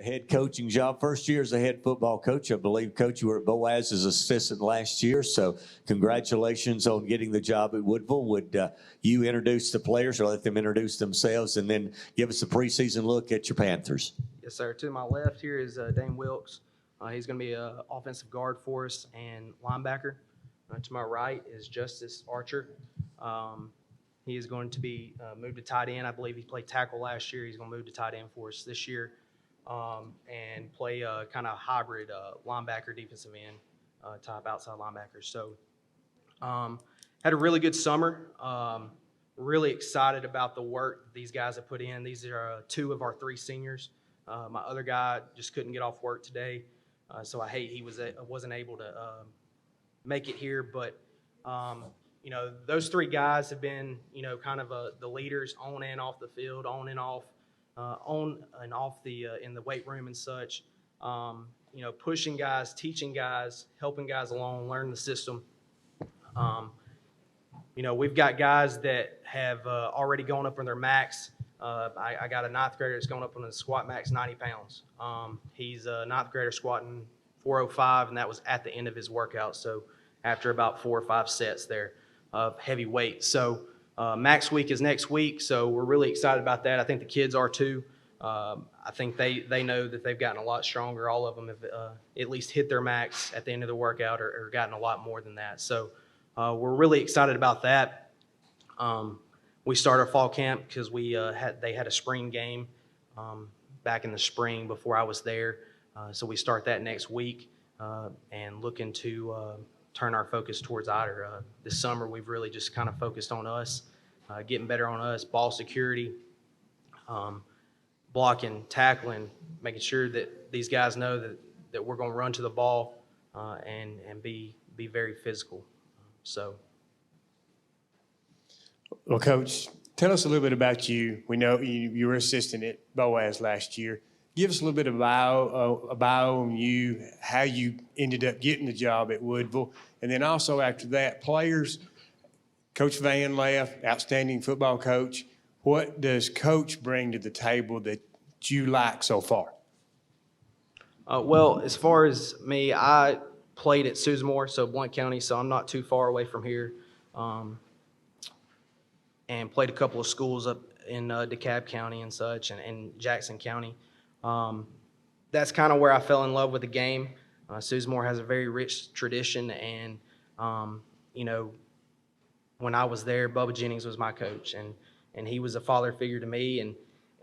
head coaching job. First year as a head football coach, I believe. Coach, you were at Boaz as assistant last year, so congratulations on getting the job at Woodville. Would you introduce the players or let them introduce themselves, and then give us a preseason look at your Panthers? Yes, sir. To my left here is Dane Wilkes. He's going to be an offensive guard for us and linebacker. To my right is Justice Archer. He is going to be moved to tight end. I believe he played tackle last year. He's going to move to tight end for us this year and play kind of hybrid linebacker, defensive end type outside linebacker. So had a really good summer. Really excited about the work that these guys have put in. These are two of our three seniors. My other guy just couldn't get off work today, so I hate he wasn't able to make it here. But those three guys have been kind of the leaders on and off the field, on and off the in the weight room and such. Pushing guys, teaching guys, helping guys along, learning the system. We've got guys that have already gone up on their max. I got a ninth grader that's going up on the squat max 90 pounds. He's a ninth grader squatting 405, and that was at the end of his workout. So after about 4 or 5 sets there of heavy weight. So max week is next week, so we're really excited about that. I think the kids are too. I think they know that they've gotten a lot stronger. All of them have at least hit their max at the end of the workout or gotten a lot more than that. So we're really excited about that. We started our fall camp because they had a spring game back in the spring before I was there. So we start that next week and looking to turn our focus towards Ider. This summer we've really just kind of focused on us, getting better on us, ball security, blocking, tackling, making sure that these guys know that we're going to run to the ball and be very physical. So, well, Coach, tell us a little bit about you. We know you were assistant at Boaz last year. Give us a little bit of a bio on you, how you ended up getting the job at Woodville, and then also after that, players. Coach Van left, outstanding football coach. What does Coach bring to the table that you like so far? Well, as far as me, I played at Susmore, so Blount County, so I'm not too far away from here, and played a couple of schools up in DeKalb County and such, and Jackson County. That's kind of where I fell in love with the game. Susmore has a very rich tradition, and when I was there, Bubba Jennings was my coach, and he was a father figure to me, and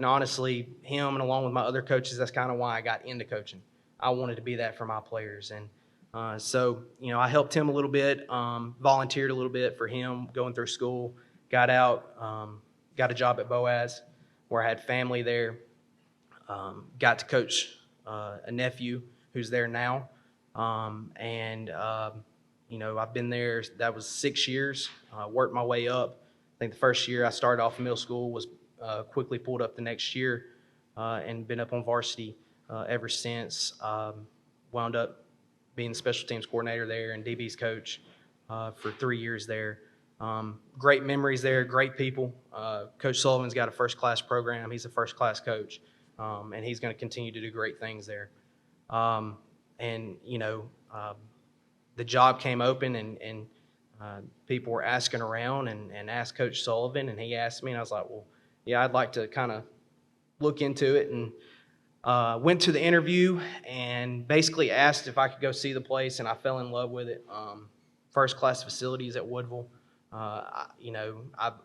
honestly, him and along with my other coaches, that's kind of why I got into coaching. I wanted to be that for my players, and so I helped him a little bit, volunteered a little bit for him going through school, got out, got a job at Boaz where I had family there, got to coach a nephew who's there now, and I've been there, that was 6 years, worked my way up. I think the first year I started off in middle school, was quickly pulled up the next year and been up on varsity ever since. Wound up being the special teams coordinator there and DB's coach for 3 years there. Great memories there, great people. Coach Sullivan's got a first-class program. He's a first-class coach, and he's going to continue to do great things there. The job came open, and people were asking around and asked Coach Sullivan, and he asked me, and I was like, well, yeah, I'd like to kind of look into it, and went to the interview and basically asked if I could go see the place, and I fell in love with it. First-class facilities at Woodville. I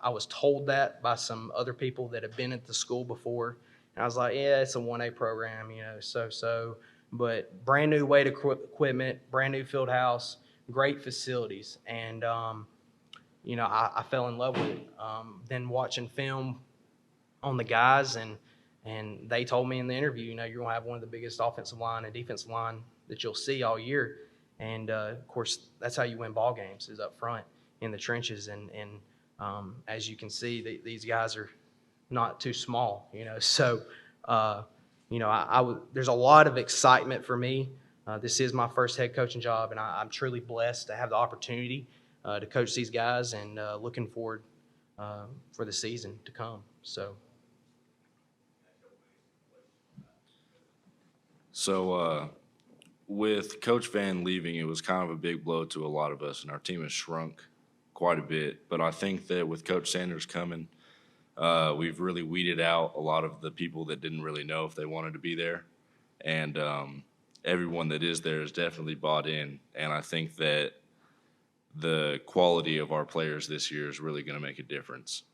was told that by some other people that have been at the school before, and I was like, yeah, it's a 1A program, so. But brand new weight equipment, brand new field house, great facilities, and I fell in love with it. Then watching film on the guys, and they told me in the interview, you're going to have one of the biggest offensive line and defensive line that you'll see all year. And, of course, that's how you win ball games, is up front in the trenches. And as you can see, these guys are not too small, So, there's a lot of excitement for me. This is my first head coaching job, and I'm truly blessed to have the opportunity to coach these guys, and looking forward for the season to come. So. So with Coach Van leaving, it was kind of a big blow to a lot of us, and our team has shrunk quite a bit. But I think that with Coach Sanders coming, we've really weeded out a lot of the people that didn't really know if they wanted to be there. And everyone that is there is definitely bought in. And I think that the quality of our players this year is really going to make a difference.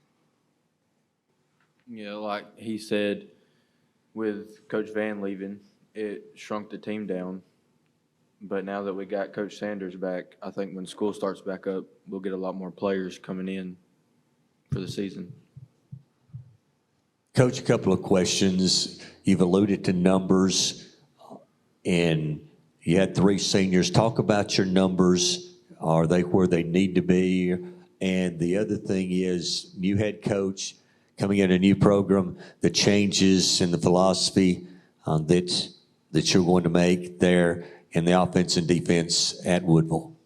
Yeah, like he said, with Coach Van leaving, it shrunk the team down. But now that we got Coach Sanders back, I think when school starts back up, we'll get a lot more players coming in for the season. Coach, a couple of questions. You've alluded to numbers, and you had 3 seniors. Talk about your numbers. Are they where they need to be? And the other thing is, new head coach coming in a new program, the changes in the philosophy that you're going to make there in the offense and defense at Woodville.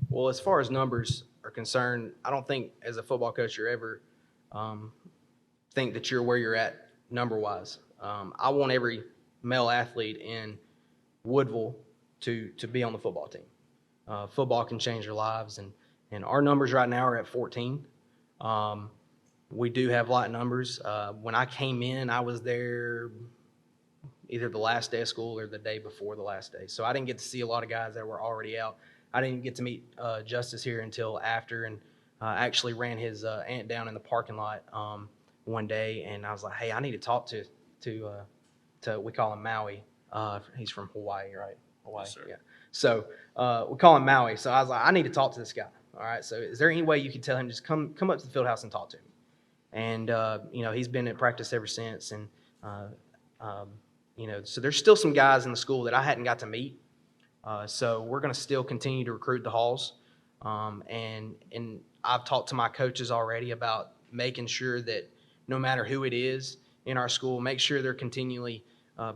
Well, as far as numbers are concerned, I don't think as a football coach you're ever think that you're where you're at number-wise. I want every male athlete in Woodville to be on the football team. Football can change their lives, and our numbers right now are at 14. We do have a lot of numbers. When I came in, I was there either the last day of school or the day before the last day. So I didn't get to see a lot of guys that were already out. I didn't get to meet Justice here until after, and actually ran his aunt down in the parking lot one day, and I was like, hey, I need to talk to we call him Maui. He's from Hawaii, right? Hawaii, Yes, sir. yeah. So we call him Maui. So I was like, I need to talk to this guy. All right. So is there any way you could tell him just come up to the field house and talk to him? And he's been at practice ever since, and so there's still some guys in the school that I hadn't got to meet. So we're going to still continue to recruit the halls, and I've talked to my coaches already about making sure that no matter who it is in our school, make sure they're continually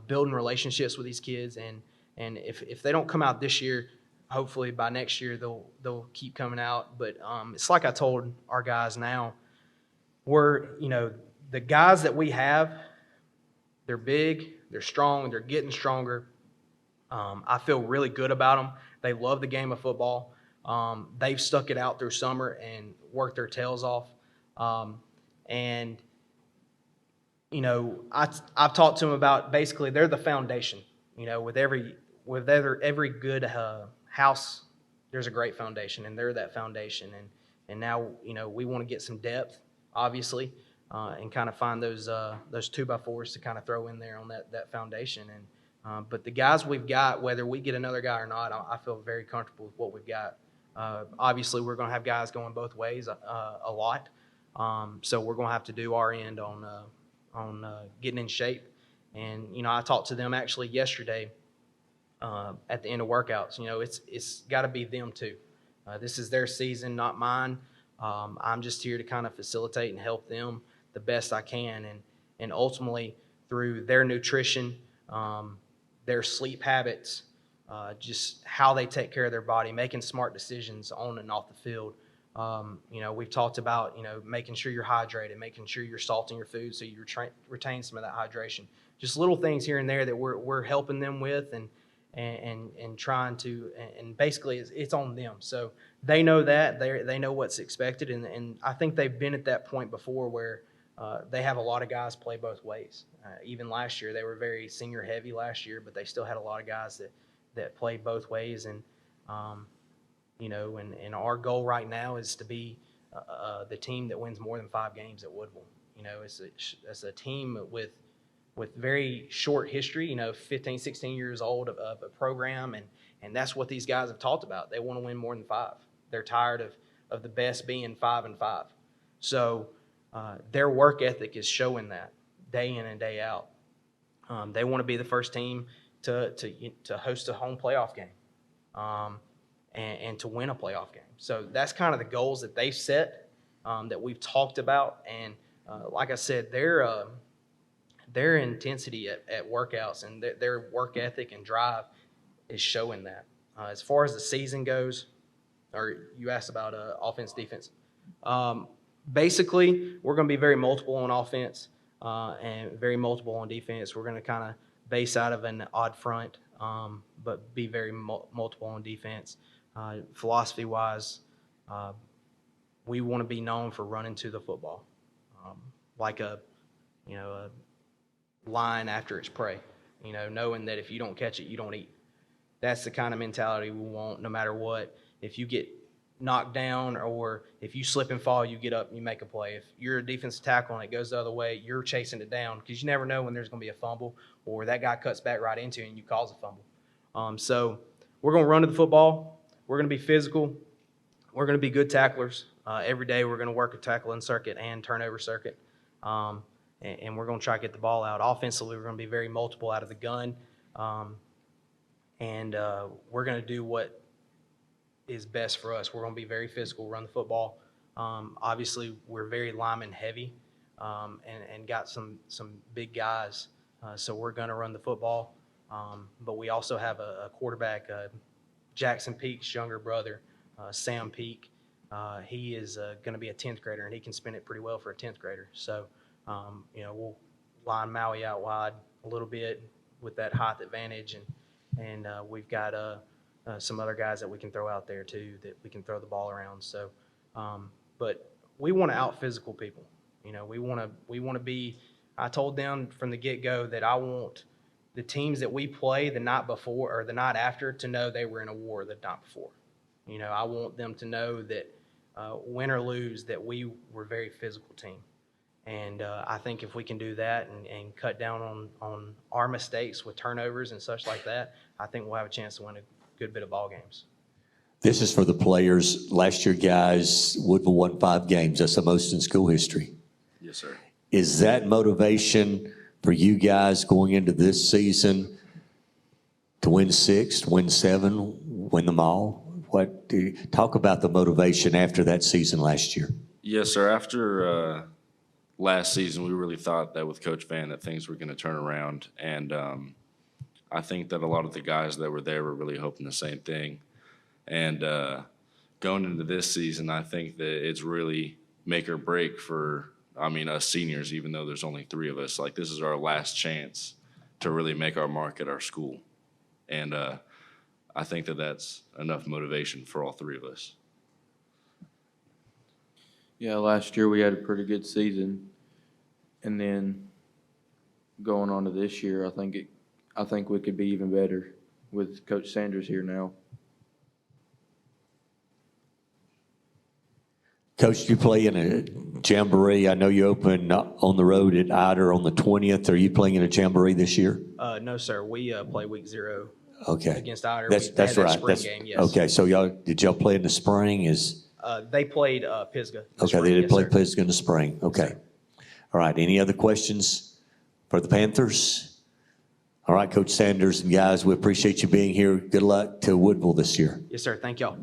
building relationships with these kids, and if they don't come out this year, hopefully by next year they'll keep coming out. But it's like I told our guys now, the guys that we have, they're big, they're strong, they're getting stronger. I feel really good about them. They love the game of football. They've stuck it out through summer and worked their tails off. I've talked to them about basically they're the foundation. With every good house, there's a great foundation, and they're that foundation. And now we want to get some depth, obviously, and kind of find those 2x4s to kind of throw in there on that foundation. But the guys we've got, whether we get another guy or not, I feel very comfortable with what we've got. Obviously, we're going to have guys going both ways a lot. So we're going to have to do our end on getting in shape. And, I talked to them actually yesterday at the end of workouts. It's got to be them too. This is their season, not mine. I'm just here to kind of facilitate and help them the best I can. And ultimately, through their nutrition, their sleep habits, just how they take care of their body, making smart decisions on and off the field. We've talked about, making sure you're hydrated, making sure you're salting your food so you retain some of that hydration. Just little things here and there that we're helping them with and trying to, and basically it's on them. So they know that, they know what's expected, and I think they've been at that point before where they have a lot of guys play both ways. Even last year, they were very senior heavy last year, but they still had a lot of guys that play both ways. And and our goal right now is to be the team that wins more than 5 games at Woodville. It's a team with very short history, 15, 16 years old of a program, and that's what these guys have talked about. They want to win more than 5. They're tired of the best being 5-5. So their work ethic is showing that day in and day out. They want to be the first team to host a home playoff game. And to win a playoff game. So that's kind of the goals that they've set, that we've talked about. And like I said, their intensity at workouts and their work ethic and drive is showing that. As far as the season goes, or you asked about offense, defense. Basically, we're going to be very multiple on offense and very multiple on defense. We're going to kind of base out of an odd front, but be very multiple on defense. Philosophy-wise, we want to be known for running to the football, like a lion after its prey. Knowing that if you don't catch it, you don't eat. That's the kind of mentality we want, no matter what. If you get knocked down or if you slip and fall, you get up and you make a play. If you're a defensive tackle and it goes the other way, you're chasing it down because you never know when there's going to be a fumble or that guy cuts back right into you and you cause a fumble. So we're going to run to the football. We're going to be physical. We're going to be good tacklers. Every day we're going to work a tackling circuit and turnover circuit. And we're going to try to get the ball out. Offensively, we're going to be very multiple out of the gun. And we're going to do what is best for us. We're going to be very physical, run the football. Obviously, we're very lineman heavy and got some big guys. So we're going to run the football. But we also have a quarterback, Jackson Peak's younger brother, Sam Peak. He is going to be a 10th grader, and he can spin it pretty well for a 10th grader. So, we'll line Maui out wide a little bit with that height advantage. And we've got some other guys that we can throw out there too that we can throw the ball around. So, but we want to out physical people. We want to be. I told them from the get-go that I want the teams that we play the night before or the night after to know they were in a war the night before. I want them to know that win or lose, that we were a very physical team. And I think if we can do that and cut down on our mistakes with turnovers and such like that, I think we'll have a chance to win a good bit of ball games. This is for the players. Last year, guys, Woodville won 5 games. That's the most in school history. Yes, sir. Is that motivation for you guys going into this season to win 6, win 7, win them all? Talk about the motivation after that season last year. Yes, sir. After last season, we really thought that with Coach Van that things were going to turn around. And I think that a lot of the guys that were there were really hoping the same thing. And going into this season, I think that it's really make or break for, us seniors, even though there's only 3 of us. Like, this is our last chance to really make our mark at our school. And I think that that's enough motivation for all 3 of us. Yeah, last year we had a pretty good season, and then going on to this year, I think we could be even better with Coach Sanders here now. Coach, you play in a jamboree. I know you open on the road at Ider on the 20th. Are you playing in a jamboree this year? No, sir. We play week 0 Okay. against Ider. That's right. Spring game, yes. Okay, so did y'all play in the spring? They played Pisgah. Okay, they did play Pisgah in the spring. Okay. All right, any other questions for the Panthers? All right, Coach Sanders and guys, we appreciate you being here. Good luck to Woodville this year. Yes, sir. Thank y'all.